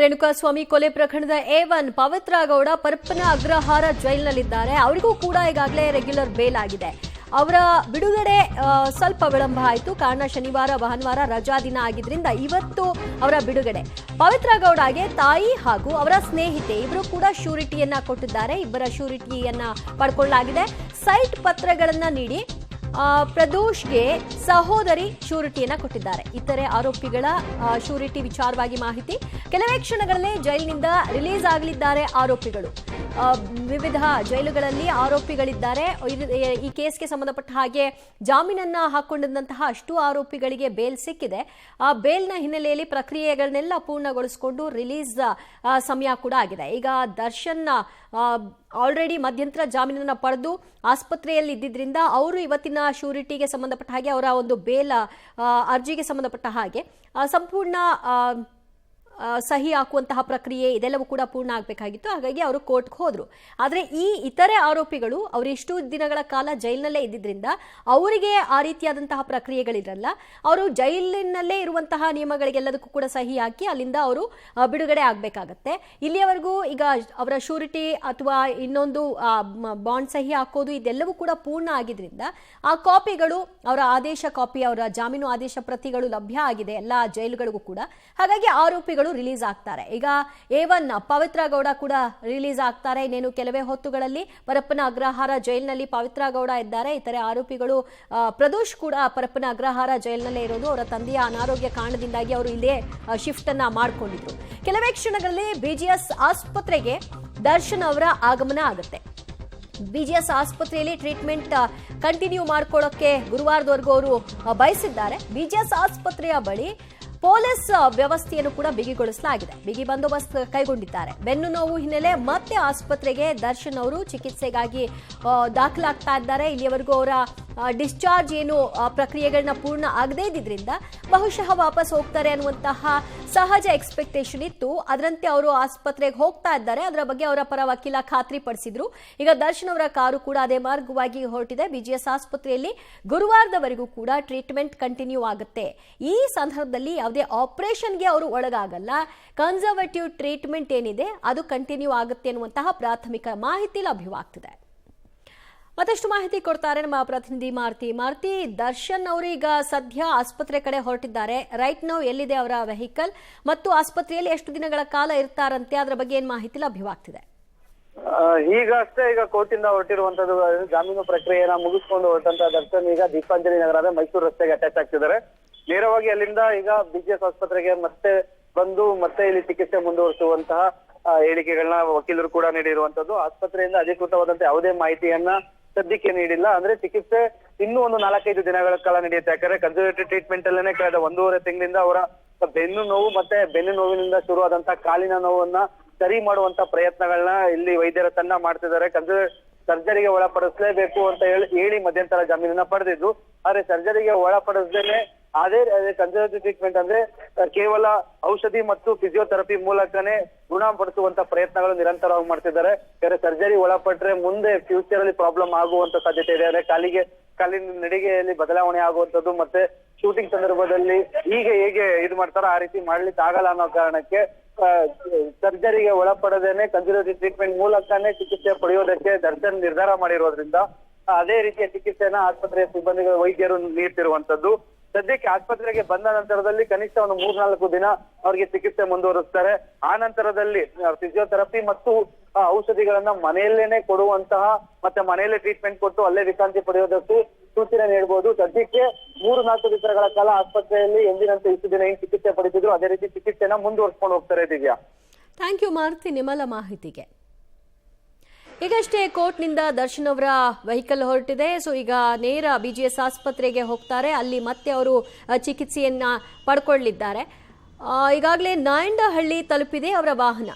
ರೇಣುಕಾಸ್ವಾಮಿ ಕೊಲೆ ಪ್ರಕರಣದ A1 ಪವಿತ್ರ ಗೌಡ ಪರಪ್ಪನ ಅಗ್ರಹಾರ ಜೈಲಿನಲ್ಲಿದ್ದಾರೆ. ಅವರಿಗೂ ಕೂಡ ಈಗಾಗಲೇ ರೆಗ್ಯುಲರ್ ಬೇಲ್ ಆಗಿದೆ. ಅವರ ಬಿಡುಗಡೆ ಸ್ವಲ್ಪ ವಿಳಂಬ ಆಯಿತು. ಕಾರಣ ಶನಿವಾರ ಭಾನುವಾರ ರಜಾ ದಿನ ಆಗಿದ್ರಿಂದ ಇವತ್ತು ಅವರ ಬಿಡುಗಡೆ. ಪವಿತ್ರ ಗೌಡಗೆ ತಾಯಿ ಹಾಗೂ ಅವರ ಸ್ನೇಹಿತೆ ಇಬ್ಬರು ಕೂಡ ಶ್ಯೂರಿಟಿಯನ್ನ ಕೊಟ್ಟಿದ್ದಾರೆ. ಇಬ್ಬರ ಶ್ಯೂರಿಟಿಯನ್ನ ಪಡ್ಕೊಳ್ಳಲಾಗಿದೆ. ಸೈಟ್ ಪತ್ರಗಳನ್ನ ನೀಡಿ ಪ್ರದೋಷ್ಗೆ ಸಹೋದರಿ ಶ್ಯೂರಿಟಿಯನ್ನ ಕೊಟ್ಟಿದ್ದಾರೆ. ಇತರೆ ಆರೋಪಿಗಳ ಶ್ಯೂರಿಟಿ ವಿಚಾರವಾಗಿ ಮಾಹಿತಿ. ಕೆಲವೇ ಕ್ಷಣಗಳಲ್ಲೇ ಜೈಲಿನಿಂದ ರಿಲೀಸ್ ಆಗಲಿದ್ದಾರೆ ಆರೋಪಿಗಳು. ವಿವಿಧ ಜೈಲುಗಳಲ್ಲಿ ಆರೋಪಿಗಳಿದ್ದಾರೆ. ಈ ಕೇಸ್ಗೆ ಸಂಬಂಧಪಟ್ಟ ಹಾಗೆ ಜಾಮೀನನ್ನ ಹಾಕೊಂಡಿದ್ದಂತಹ ಅಷ್ಟು ಆರೋಪಿಗಳಿಗೆ ಬೇಲ್ ಸಿಕ್ಕಿದೆ. ಆ ಬೇಲ್ನ ಹಿನ್ನೆಲೆಯಲ್ಲಿ ಪ್ರಕ್ರಿಯೆಗಳನ್ನೆಲ್ಲ ಪೂರ್ಣಗೊಳಿಸಿಕೊಂಡು ರಿಲೀಸ್ ಸಮಯ ಕೂಡ ಆಗಿದೆ. ಈಗ ದರ್ಶನ್ ಆಲ್ರೆಡಿ ಮಧ್ಯಂತರ ಜಾಮೀನನ್ನ ಪಡೆದು ಆಸ್ಪತ್ರೆಯಲ್ಲಿ ಇದ್ದಿದ್ರಿಂದ ಅವರು ಇವತ್ತಿನ ಶ್ಯೂರಿಟಿಗೆ ಸಂಬಂಧಪಟ್ಟ ಹಾಗೆ ಅವರ ಒಂದು ಬೇಲ್ ಅರ್ಜಿಗೆ ಸಂಬಂಧಪಟ್ಟ ಹಾಗೆ ಸಂಪೂರ್ಣ ಸಹಿ ಹಾಕುವಂತಹ ಪ್ರಕ್ರಿಯೆ ಇದೆಲ್ಲವೂ ಕೂಡ ಪೂರ್ಣ ಆಗಬೇಕಾಗಿತ್ತು. ಹಾಗಾಗಿ ಅವರು ಕೋರ್ಟ್ಗೆ ಹೋದ್ರು. ಆದರೆ ಈ ಇತರೆ ಆರೋಪಿಗಳು ಅವರು ಇಷ್ಟು ದಿನಗಳ ಕಾಲ ಜೈಲಿನಲ್ಲೇ ಇದ್ದಿದ್ರಿಂದ ಅವರಿಗೆ ಆ ರೀತಿಯಾದಂತಹ ಪ್ರಕ್ರಿಯೆಗಳಿರಲ್ಲ. ಅವರು ಜೈಲಿನಲ್ಲೇ ಇರುವಂತಹ ನಿಯಮಗಳಿಗೆಲ್ಲದಕ್ಕೂ ಕೂಡ ಸಹಿ ಹಾಕಿ ಅಲ್ಲಿಂದ ಅವರು ಬಿಡುಗಡೆ ಆಗಬೇಕಾಗತ್ತೆ. ಇಲ್ಲಿಯವರೆಗೂ ಈಗ ಅವರ ಶ್ಯೂರಿಟಿ ಅಥವಾ ಇನ್ನೊಂದು ಬಾಂಡ್ ಸಹಿ ಹಾಕೋದು ಇದೆಲ್ಲವೂ ಕೂಡ ಪೂರ್ಣ ಆಗಿದ್ರಿಂದ ಆ ಕಾಪಿಗಳು ಅವರ ಆದೇಶ ಕಾಪಿ ಅವರ ಜಾಮೀನು ಆದೇಶ ಪ್ರತಿಗಳು ಲಭ್ಯ ಆಗಿದೆ ಎಲ್ಲ ಜೈಲುಗಳಿಗೂ ಕೂಡ. ಹಾಗಾಗಿ ಆರೋಪಿಗಳು ರಿಲೀಸ್ ಆಗ್ತಾರೆ. ಈಗ A1 ಪವಿತ್ರ ಗೌಡ ಕೂಡ ರಿಲೀಸ್ ಆಗ್ತಾರೆ. ಇನ್ನೇನು ಕೆಲವೇ ಹೊತ್ತುಗಳಲ್ಲಿ ಪರಪ್ಪನ ಅಗ್ರಹಾರ ಜೈಲಿನಲ್ಲಿ ಪವಿತ್ರ ಗೌಡ ಇದ್ದಾರೆ. ಇತರೆ ಆರೋಪಿಗಳು ಪ್ರದೋಷ್ ಕೂಡ ಪರಪ್ಪನ ಅಗ್ರಹಾರ ಜೈಲಿನಲ್ಲೇ ಇರೋದು. ಅವರ ತಂದೆಯ ಅನಾರೋಗ್ಯ ಕಾರಣದಿಂದಾಗಿ ಅವರು ಇಲ್ಲೇ ಶಿಫ್ಟ್ ಅನ್ನ ಮಾಡಿಕೊಂಡಿದ್ರು. ಕೆಲವೇ ಕ್ಷಣಗಳಲ್ಲಿ BGS ಆಸ್ಪತ್ರೆಗೆ ದರ್ಶನ್ ಅವರ ಆಗಮನ ಆಗುತ್ತೆ. BGS ಆಸ್ಪತ್ರೆಯಲ್ಲಿ ಟ್ರೀಟ್ಮೆಂಟ್ ಕಂಟಿನ್ಯೂ ಮಾಡ್ಕೊಳ್ಳೋಕೆ ಗುರುವಾರದವರೆಗೂ ಅವರು ಬಯಸಿದ್ದಾರೆ. BGS ಆಸ್ಪತ್ರೆಯ ಬಳಿ ಪೊಲೀಸ್ ವ್ಯವಸ್ಥೆಯನ್ನು ಕೂಡ ಬಿಗಿಗೊಳಿಸಲಾಗಿದೆ. ಬಿಗಿ ಬಂದೋಬಸ್ತ್ ಕೈಗೊಂಡಿದ್ದಾರೆ. ಬೆನ್ನು ನೋವು ಹಿನ್ನೆಲೆ ಮತ್ತೆ ಆಸ್ಪತ್ರೆಗೆ ದರ್ಶನ್ ಅವರು ಚಿಕಿತ್ಸೆಗಾಗಿ ದಾಖಲಾಗ್ತಾ ಇದ್ದಾರೆ. ಇಲ್ಲಿಯವರೆಗೂ ಅವರ ಡಿಸ್ಚಾರ್ಜ್ ಏನು ಪ್ರಕ್ರಿಯೆಗಳನ್ನ ಪೂರ್ಣ ಆಗದೇ ಇದ್ದಿದ್ರಿಂದ ಬಹುಶಃ ವಾಪಸ್ ಹೋಗ್ತಾರೆ ಅನ್ನುವಂತಹ ಸಹಜ ಎಕ್ಸ್ಪೆಕ್ಟೇಷನ್ ಇತ್ತು. ಅದರಂತೆ ಅವರು ಆಸ್ಪತ್ರೆಗೆ ಹೋಗ್ತಾ ಇದ್ದಾರೆ. ಅದರ ಬಗ್ಗೆ ಅವರ ಪರ ವಕೀಲ ಖಾತ್ರಿ ಪಡಿಸಿದ್ರು. ಈಗ ದರ್ಶನ್ ಅವರ ಕಾರು ಕೂಡ ಅದೇ ಮಾರ್ಗವಾಗಿ ಹೊರಟಿದೆ. BGS ಆಸ್ಪತ್ರೆಯಲ್ಲಿ ಗುರುವಾರದವರೆಗೂ ಕೂಡ ಟ್ರೀಟ್ಮೆಂಟ್ ಕಂಟಿನ್ಯೂ ಆಗುತ್ತೆ. ಈ ಸಂದರ್ಭದಲ್ಲಿ ಯಾವುದೇ ಆಪರೇಷನ್ಗೆ ಅವರು ಒಳಗಾಗಲ್ಲ. ಕನ್ಸರ್ವೇಟಿವ್ ಟ್ರೀಟ್ಮೆಂಟ್ ಏನಿದೆ ಅದು ಕಂಟಿನ್ಯೂ ಆಗುತ್ತೆ ಅನ್ನುವಂತಹ ಪ್ರಾಥಮಿಕ ಮಾಹಿತಿ ಲಭ್ಯವಾಗ್ತಿದೆ. ಮತ್ತಷ್ಟು ಮಾಹಿತಿ ಕೊಡ್ತಾರೆ ನಮ್ಮ ಪ್ರತಿನಿಧಿ ಮಾರುತಿ. ದರ್ಶನ್ ಅವರು ಈಗ ಸದ್ಯ ಆಸ್ಪತ್ರೆ ಕಡೆ ಹೊರಟಿದ್ದಾರೆ. ರೈಟ್ ನೌ ಎಲ್ಲಿದೆ ಅವರ ವೆಹಿಕಲ್ ಮತ್ತು ಆಸ್ಪತ್ರೆಯಲ್ಲಿ ಎಷ್ಟು ದಿನಗಳ ಕಾಲ ಇರ್ತಾರಂತೆ, ಅದರ ಬಗ್ಗೆ ಏನ್ ಮಾಹಿತಿ ಲಭ್ಯವಾಗ್ತಿದೆ? ಈಗ ಕೋರ್ಟಿಂದ ಹೊರಟಿರುವಂತದ್ದು ಜಾಮೀನು ಪ್ರಕ್ರಿಯೆನ ಮುಗಿಸ್ಕೊಂಡು ಹೊರಟಂತ ದರ್ಶನ್ ಈಗ ದೀಪಾಂಜಲಿ ನಗರದ ಮೈಸೂರು ರಸ್ತೆಗೆ ಅಟ್ಯಾಚ್ ಆಗ್ತಿದ್ದಾರೆ. ನೇರವಾಗಿ ಅಲ್ಲಿಂದ ಈಗ BGS ಆಸ್ಪತ್ರೆಗೆ ಮತ್ತೆ ಇಲ್ಲಿ ಚಿಕಿತ್ಸೆ ಮುಂದುವರಿಸುವಂತಹ ಹೇಳಿಕೆಗಳನ್ನ ವಕೀಲರು ಕೂಡ ನೀಡಿರುವಂತದ್ದು. ಆಸ್ಪತ್ರೆಯಿಂದ ಅಧಿಕೃತವಾದಂತೆ ಯಾವುದೇ ಮಾಹಿತಿಯನ್ನ ಸದ್ಯಕ್ಕೆ ನೀಡಿಲ್ಲ. ಅಂದ್ರೆ ಚಿಕಿತ್ಸೆ ಇನ್ನೂ ಒಂದು 4-5 ದಿನಗಳ ಕಾಲ ನಡೆಯುತ್ತೆ. ಯಾಕಂದ್ರೆ ಕನ್ಸರ್ವೇಟಿವ್ ಟ್ರೀಟ್ಮೆಂಟ್ ಅಲ್ಲೇನೆ ಕಳೆದ 1.5 ತಿಂಗಳಿಂದ ಅವರ ಬೆನ್ನು ನೋವು ಮತ್ತೆ ಬೆನ್ನು ನೋವಿನಿಂದ ಶುರುವಾದಂತಹ ಕಾಲಿನ ನೋವನ್ನ ಸರಿ ಮಾಡುವಂತ ಪ್ರಯತ್ನಗಳನ್ನ ಇಲ್ಲಿ ವೈದ್ಯರ ತಂಡ ಮಾಡ್ತಿದ್ದಾರೆ. ಸರ್ಜರಿಗೆ ಒಳಪಡಿಸಲೇಬೇಕು ಅಂತ ಹೇಳಿ ಮಧ್ಯಂತರ ಜಾಮೀನನ್ನ ಪಡೆದಿದ್ದು. ಆದ್ರೆ ಸರ್ಜರಿಗೆ ಒಳಪಡಿಸದೇನೆ ಅದೇ ಕನ್ಸರ್ವೇಟಿವ್ ಟ್ರೀಟ್ಮೆಂಟ್ ಅಂದ್ರೆ ಕೇವಲ ಔಷಧಿ ಮತ್ತು ಫಿಸಿಯೋಥೆರಪಿ ಮೂಲಕನೇ ಗುಣಪಡಿಸುವಂತ ಪ್ರಯತ್ನಗಳು ನಿರಂತರವಾಗಿ ಮಾಡ್ತಿದ್ದಾರೆ. ಬೇರೆ ಸರ್ಜರಿ ಒಳಪಟ್ರೆ ಮುಂದೆ ಫ್ಯೂಚರ್ ಅಲ್ಲಿ ಪ್ರಾಬ್ಲಮ್ ಆಗುವಂತ ಸಾಧ್ಯತೆ ಇದೆ. ಅಂದ್ರೆ ಕಾಲಿನ ನಡಿಗೆಯಲ್ಲಿ ಬದಲಾವಣೆ ಆಗುವಂತದ್ದು ಮತ್ತೆ ಶೂಟಿಂಗ್ ಸಂದರ್ಭದಲ್ಲಿ ಹೇಗೆ ಇದು ಮಾಡ್ತಾರೋ ಆ ರೀತಿ ಮಾಡ್ಲಿಕ್ಕೆ ಆಗಲ್ಲ ಅನ್ನೋ ಕಾರಣಕ್ಕೆ ಸರ್ಜರಿಗೆ ಒಳಪಡದೇನೆ ಕನ್ಸರ್ವೇಟಿವ್ ಟ್ರೀಟ್ಮೆಂಟ್ ಮೂಲಕನೇ ಚಿಕಿತ್ಸೆ ಪಡೆಯೋದಕ್ಕೆ ದರ್ಶನ್ ನಿರ್ಧಾರ ಮಾಡಿರೋದ್ರಿಂದ ಅದೇ ರೀತಿಯ ಚಿಕಿತ್ಸೆನ ಆಸ್ಪತ್ರೆಯ ಸಿಬ್ಬಂದಿಗಳು ವೈದ್ಯರು ನೀಡ್ತಿರುವಂತದ್ದು. ಸದ್ಯಕ್ಕೆ ಆಸ್ಪತ್ರೆಗೆ ಬಂದ ನಂತರದಲ್ಲಿ ಕನಿಷ್ಠ ಒಂದು 3-4 ದಿನ ಅವರಿಗೆ ಚಿಕಿತ್ಸೆ ಮುಂದುವರಿಸ್ತಾರೆ. ಆ ನಂತರದಲ್ಲಿ ಫಿಸಿಯೋಥೆರಪಿ ಮತ್ತು ಔಷಧಿಗಳನ್ನ ಮನೆಯಲ್ಲೇನೆ ಕೊಡುವಂತಹ ಮತ್ತೆ ಮನೆಯಲ್ಲೇ ಟ್ರೀಟ್ಮೆಂಟ್ ಕೊಟ್ಟು ಅಲ್ಲೇ ವಿಶ್ರಾಂತಿ ಪಡೆಯೋದಕ್ಕೂ ಸೂಚನೆ ನೀಡಬಹುದು. ಸದ್ಯಕ್ಕೆ 3-4 ದಿನಗಳ ಕಾಲ ಆಸ್ಪತ್ರೆಯಲ್ಲಿ ಎಂದಿನಂತೆ ಇಷ್ಟು ದಿನ ಏನ್ ಚಿಕಿತ್ಸೆ ಪಡೆದಿದ್ರು ಅದೇ ರೀತಿ ಚಿಕಿತ್ಸೆನ ಮುಂದುವರ್ಸ್ಕೊಂಡು ಹೋಗ್ತಾರೆ. ದಿವ್ಯಾ, ಥ್ಯಾಂಕ್ ಯು ಮಾರುತಿ ನಿಮ್ಮಲ್ಲ ಮಾಹಿತಿಗೆ. ಈಗಷ್ಟೇ ಕೋರ್ಟ್ನಿಂದ ದರ್ಶನ್ ಅವರ ವೆಹಿಕಲ್ ಹೊರಟಿದೆ. ಸೊ ಈಗ ನೇರ BGS ಆಸ್ಪತ್ರೆಗೆ ಹೋಗ್ತಾರೆ. ಅಲ್ಲಿ ಮತ್ತೆ ಅವರು ಚಿಕಿತ್ಸೆಯನ್ನ ಪಡ್ಕೊಳ್ಳಿದ್ದಾರೆ. ಈಗಾಗಲೇ ನಾಯಂಡಹಳ್ಳಿ ತಲುಪಿದೆ ಅವರ ವಾಹನ.